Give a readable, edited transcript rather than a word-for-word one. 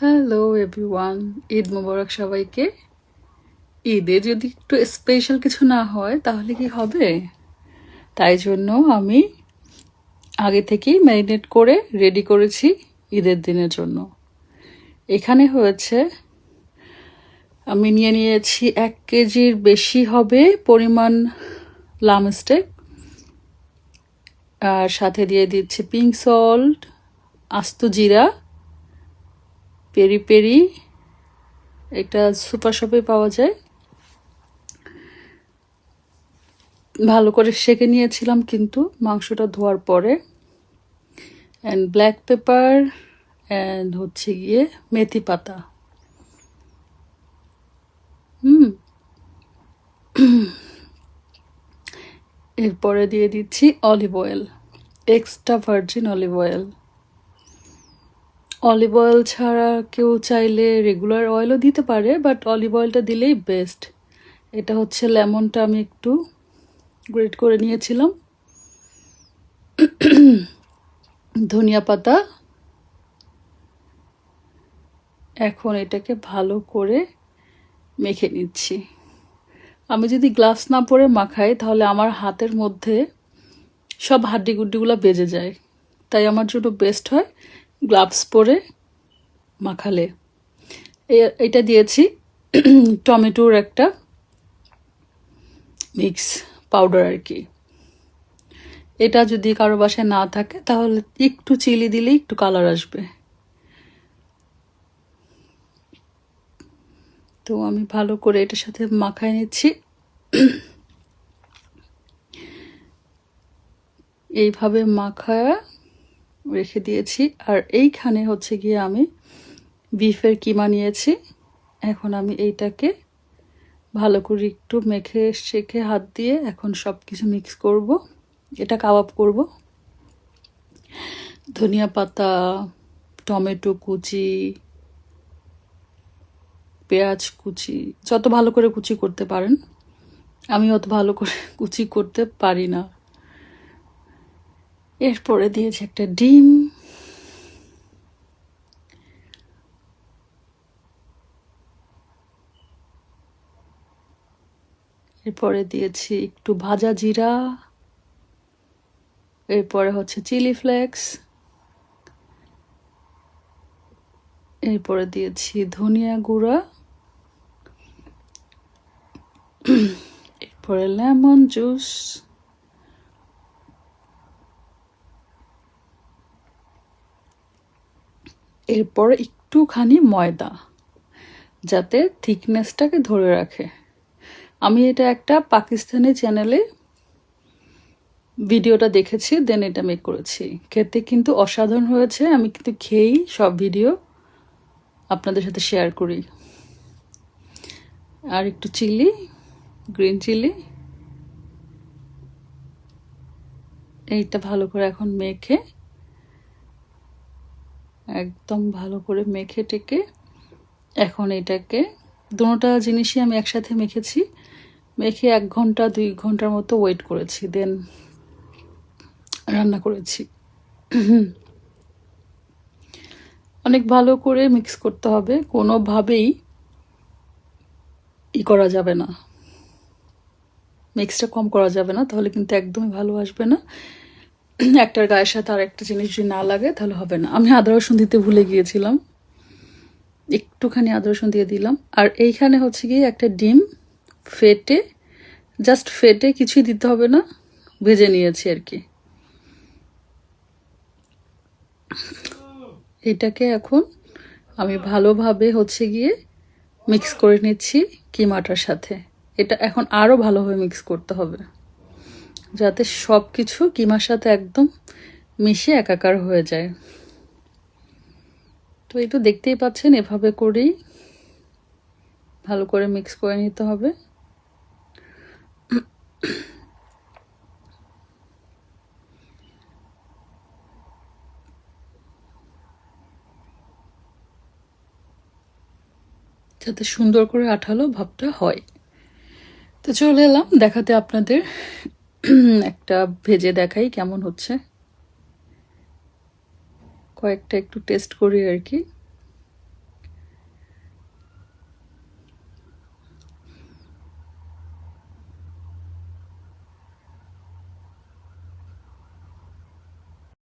Hello everyone, Eid মোবারক সবাইকে। ঈদে যদি একটু স্পেশাল কিছু না হয় তাহলে কি হবে? তাই জন্য আমি আগে থেকেই ম্যারিনেট করে রেডি করেছি ঈদের দিনের জন্য। এখানে হয়েছে, আমি নিয়েছি 1 কেজির বেশি হবে পরিমাণ লাম স্টেক, আর সাথে দিয়ে দিচ্ছি পিঙ্ক সল্ট, আস্ত জিরা, পেরি পেরি, এটা সুপার শপে পাওয়া যায়। ভালো করে সেঁকে নিয়েছিলাম কিন্তু মাংসটা ধোয়ার পরে। অ্যান্ড ব্ল্যাক পেপার, অ্যান্ড হচ্ছে গিয়ে মেথি পাতা। এরপরে দিয়ে দিচ্ছি olive oil, extra virgin olive oil. Olive oil ছাড়া কেউ চাইলে রেগুলার অয়েলও দিতে পারে, বাট অলিভ অয়েলটা দিলেই বেস্ট। এটা হচ্ছে লেমনটা আমি একটু গ্রেট করে নিয়েছিলাম। ধনিয়া পাতা। এখন এটাকে ভালো করে মেখে নিচ্ছি। আমি যদি গ্লাভস না পরে মাখাই তাহলে আমার হাতের মধ্যে সব হাড্ডিগুড্ডিগুলো বেজে যায়, তাই আমার জন্য বেস্ট হয় গ্লাভস পরে মাখালে। এটা দিয়েছি টমেটোর একটা মিক্স পাউডার আর কি। এটা যদি কারো বাসায় না থাকে তাহলে একটু চিলি দিলেই একটু কালার আসবে। তো আমি ভালো করে এটার সাথে মাখায় নিচ্ছি। এইভাবে মাখায় রেখে দিয়েছি। আর এইখানে হচ্ছে গিয়ে আমি বিফের কিমা নিয়েছি। এখন আমি এইটাকে ভালো করে একটু মেখে শেখে হাত দিয়ে এখন সব কিছু মিক্স করব। এটা কাবাব করব। ধনিয়া পাতা, টমেটো কুচি, পেঁয়াজ কুচি, যত ভালো করে কুচি করতে পারেন। আমি অত ভালো করে কুচি করতে পারি না। এরপরে দিয়েছি একটা ডিম, এরপরে দিয়েছি একটু ভাজা জিরা, এরপরে হচ্ছে চিলি ফ্লেক্স, এরপরে দিয়েছি ধনিয়া গুঁড়া, এরপরে লেমন জুস, এরপরে একটুখানি ময়দা, যাতে থিকনেসটাকে ধরে রাখে। আমি এটা একটা পাকিস্তানি চ্যানেলে ভিডিওটা দেখেছি, দেন এটা মেক করেছি। খেতে কিন্তু অসাধারণ হয়েছে। আমি কিন্তু খেয়েই সব ভিডিও আপনাদের সাথে শেয়ার করি। আর একটু চিলি, গ্রিন চিলি। এইটা ভালো করে এখন মেখে, একদম ভালো করে মেখে টেকে এখন এটাকে দুটোটা জিনিসই আমি একসাথে মেখেছি। মেখে 1 ঘন্টা 2 ঘন্টার মতো ওয়েট করেছি, দেন রান্না করেছি। অনেক ভালো করে মিক্স করতে হবে, কোনোভাবেই করা যাবে না, মিক্সটা কম করা যাবে না, তাহলে কিন্তু একদমই ভালো আসবে না। একটার গায়ের সাথে আর একটা জিনিস যদি না লাগে তাহলে হবে না। আমি আদা রসুন দিতে ভুলে গিয়েছিলাম, একটুখানি আদা রসুন দিয়ে দিলাম। আর এইখানে হচ্ছে গিয়ে একটা ডিম ফেটে, জাস্ট ফেটে, কিছুই দিতে হবে না, ভেজে নিয়েছি আর কি। এটাকে এখন আমি ভালোভাবে হচ্ছে গিয়ে মিক্স করে নিচ্ছি কিমাটার সাথে। এটা এখন আরও ভালোভাবে মিক্স করতে হবে, যাতে সব কিছু কিমার সাথে একদম মিশে একাকার হয়ে যায়। তো এই তো দেখতেই পাচ্ছেন, এভাবে করেই ভালো করে মিক্স করে নিতে হবে। যাতে সুন্দর করে আঠালো ভাবটা হয়। তো চলে এলাম দেখাতে আপনাদের, একটা ভেজে দেখাই কেমন হচ্ছে। কয়েকটা একটু টেস্ট করি আর কি।